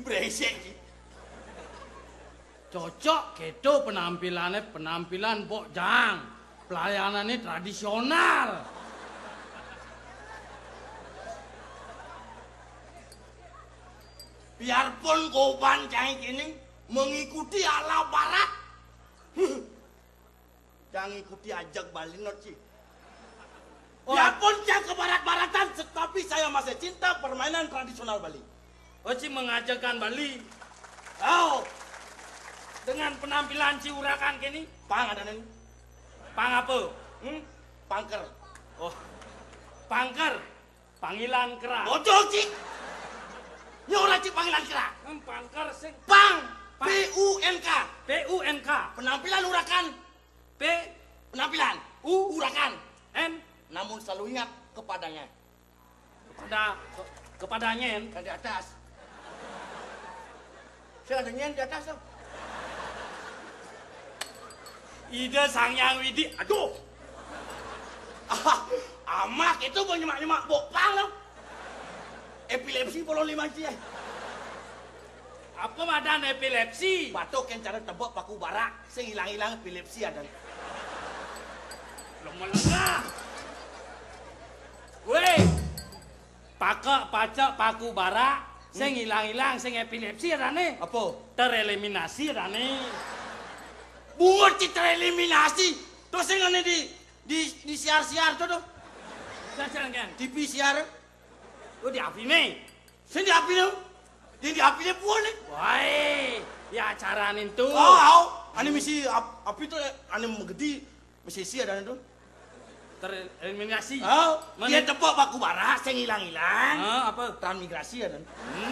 Brengsek. Cocok gitu penampilan Bokjang. Pelayanannya tradisional. Biarpun Koban cai kini mengikuti ala barat. Jangan ikuti ajak balinot sih. Biarpun cai ke barat-baratan, tetapi saya masih cinta permainan tradisional Bali. Oci mengajarkan Bali. Oh, Dengan penampilan ciurakan kini. pang ada nih. Pang apa? Pangker. Oh, pangker. Panggilan kera. Bocor cik. Nyola cik panggilan kera. Pangker sing. Pang. PUNK. PUNK. Penampilan urakan. P. Penampilan. Urakan. N. Namun selalu ingat kepadanya. Kepadanya N. Kan di atas. Saya ada nyen di atas tuh. Ide Sang Yang Widi. Aduh. Amak itu penyemak-nyemak bokpang loh. Epilepsi polo 5 sih. Apa madan epilepsi? Batuk yang cara tebak paku barak. Sing hilang-hilang epilepsi ada. Lengah. Weh. Pacak paku barak. Sing hilang-hilang, sing epilepsi ada nih. Apa? Tereliminasi ada nih. Bungut citra eliminasi. Terus sing ngene di siar-siar tuh tuh. Jangan kan? TV siar. Oh di api nih. Sing di api tuh. Di api dia puan nih. Wah, ya acara itu. Oh, ane misi api tuh ane menggede misi siar dan itu. Tereliminasi. Oh, dia tepok baku barak sing hilang-hilang. Apa? Transmigrasi ya dan.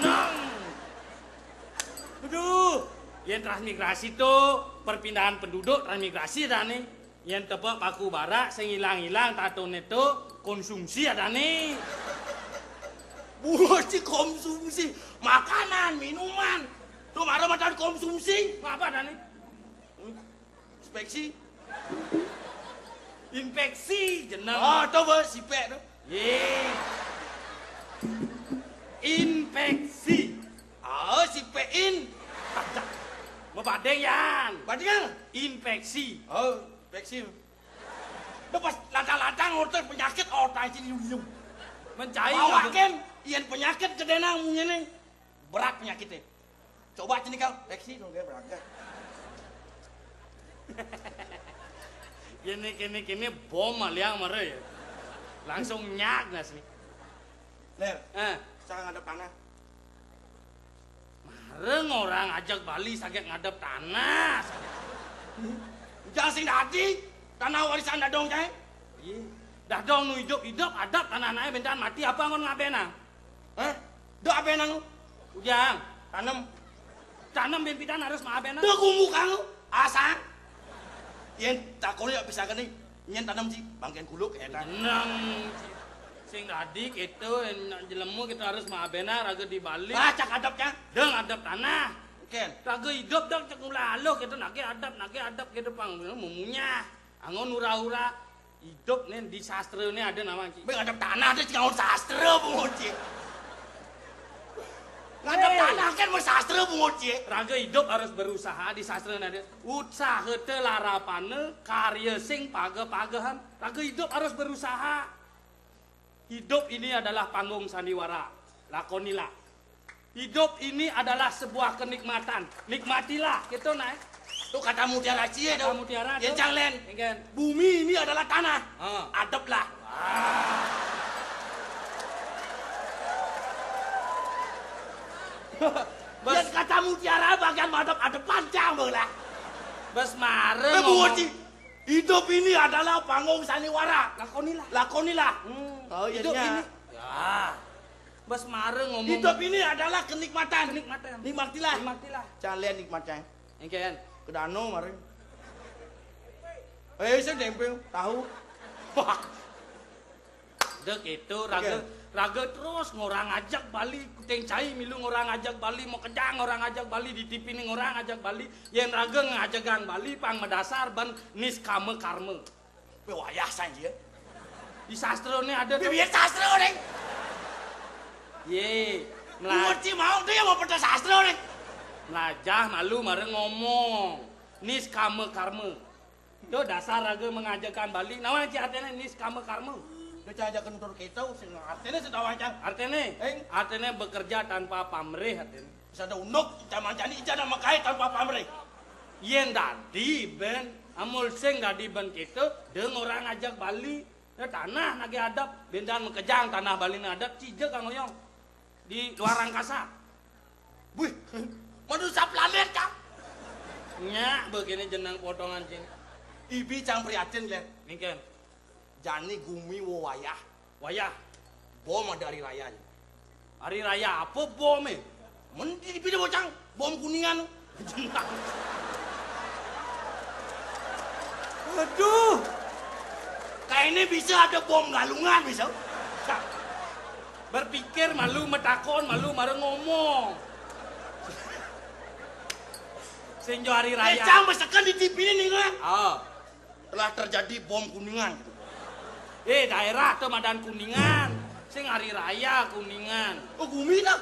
Nang. Aduh, yang transmigrasi tuh perpindahan penduduk transmigrasi ada nih. Yang tebak paku barak, sing hilang-hilang tato itu konsumsi ada nih. Buat sih konsumsi makanan, minuman. Tuh marah macam konsumsi. Apa ada nih? Inspeksi. Infeksi jeneng. Oh, tuh bos sipek tuh. Ye. Infeksi. Oh, sipein. Mau badeng yan. Badeng. Infeksi. Oh, inspeksi. Tuh pas latang-latang order penyakit otak sini dulu. Mencari. Awaken, ian penyakit kedena nih berat penyakitnya. Coba sini kau, inspeksi dong kayak berat. Kini bom maliang mare ya. Langsung nyak nas nih. Ler, saya ngadep tanah. Mareng orang ajak Bali sakit ngadep tanah. Jangan sing dadi, tanah warisan dadong cai. Iya. Dah dong nu hidup adap tanah naik bentan mati apa ngon ngabena? Do apa nang? Ujang, tanam ben pidan harus maabena. do kumu kang asa. Yen takone bisa gini, nyen tanam sih bangkean kuluk eta. Nang sing tadi gitu jelemu kita harus maabena raga di Bali. Cak adapnya. Deng adap tanah. Ken. Raga hidup dong cek lalu gitu nake adap gitu pang mumunya. Angon ura-ura hidup nih di sastra ini ada nama Ci. Beng adap tanah ada jangan sastra bungut Ci. Ngadap tanah kan mau sastra bungut Ci. Raga hidup harus berusaha di sastra ini ada. Usaha teu larapane karya sing page-pagehan. Raga hidup harus berusaha. Hidup ini adalah panggung sandiwara. Lakonilah. Hidup ini adalah sebuah kenikmatan. Nikmatilah gitu naik. Tuh kata mutiara cie Kata mutiara Yang tuh. canglen. Engken. Bumi ini adalah tanah. Adaplah. Dan kata mutiara bagian madep ada panjang belah. Bes mare Bungut Ci. Hidup ini adalah panggung sandiwara. Lakonilah. Lakonilah. Oh, Hidup iya. ini. Ya. Bas mareng ngomong. Hidup ini adalah kenikmatan. Kenikmatan. Nikmatilah. Nikmatilah. Kalian nikmatnya. Engkean. Ke danau kemarin. Saya nempel tahu. Wah. Dek itu raga terus ngorang ajak Bali kuteng cai milu ngorang ajak Bali mau kedang orang ajak Bali di TV ni ngorang ajak Bali yen raga ngajagang Bali pang medasar ban nis kame karme. Pe wayah saja. Di sastra ni ada tuh. Biar sastra nih. Ye, Ngerti mau dia mau pada sastra nih. melajah malu mareng ngomong. Nis kame karme. Do dasar raga mengajakan Bali. Nawan ci artinya nis kame karme. Dia ajakan tur kita, artinya sudah wajar. Artinya bekerja tanpa pamrih artinya. Bisa ada unduk, zaman jani ijana makai tanpa pamrih. Yen dadi ben amul sing dadi ben kita deng orang ajak Bali tanah nage adap bendan mekejang tanah Bali na adap cije kang oyong di luar angkasa. Wih, manusia planet kang. Nya begini jenang potongan cing. Ibi cang prihatin lihat. Mungkin Jani gumi wo wayah. wayah Bom ada hari raya. hari raya apa bom Mending dipilih bocang, bom kuningan. jenang. Aduh, Kayak ini bisa ada bom galungan bisa. berpikir malu metakon malu mareng ngomong. Senjo hari raya. Cang besekan di TV ini kan. Ah. Telah terjadi bom kuningan. Daerah tuh Madan Kuningan. Sing hari raya Kuningan. Oh gumi dah.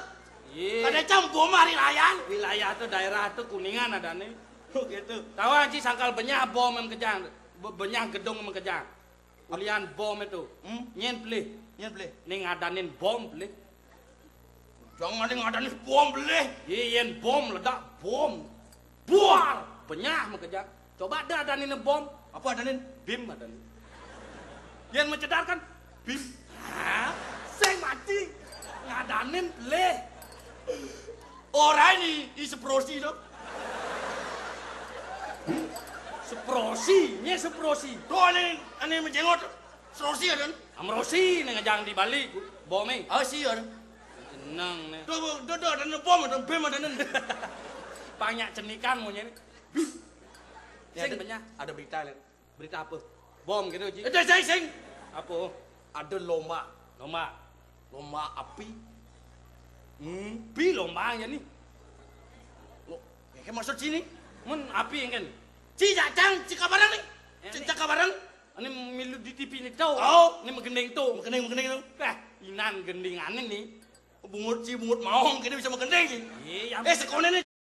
Iya. Ada cang bom hari raya. Wilayah tuh daerah tuh Kuningan ada nih. Oh gitu. Tahu aja sangkal benyah bom yang kejang. Benyah gedung yang kejang. Ulian bom itu. Nyen pelih. Nyen beli. Ning ngadanin bom pelih. Jangan ada nih bom beli. Yen bom ledak bom. Buar. Benyah mengkejang. Coba ada adanin bom. Apa ada nih? Bim ada nih. Yen mencedarkan bim. Hah? Sing mati. Ngadanin pelih. Orang ini di seprosi tuh. Seprosi, seprosi. Tuh ini menjenggot. Seprosi ada. Amrosi nih ngejang di Bali, bome. Ah sih ada. Seneng nih. Tuh ada bom ada bim ada nih. Banyak cenikan maunya nih. Sing banyak. Ada berita lihat. Berita apa? Bom gitu Ji. Ada sing. Apa? Ada lomba. Lomba Api. pi lomba ya nih. Lo, kayak maksud sini. Mun api yang kan. Cicang, cika barang nih. Cika barang. Ini milu di TV ini tahu. Oh. Ini menggendeng tuh. Mengeneng itu. Inan gendingan ini. Bungut maong, kita bisa mengeneng sih. Iya. Sekolah ini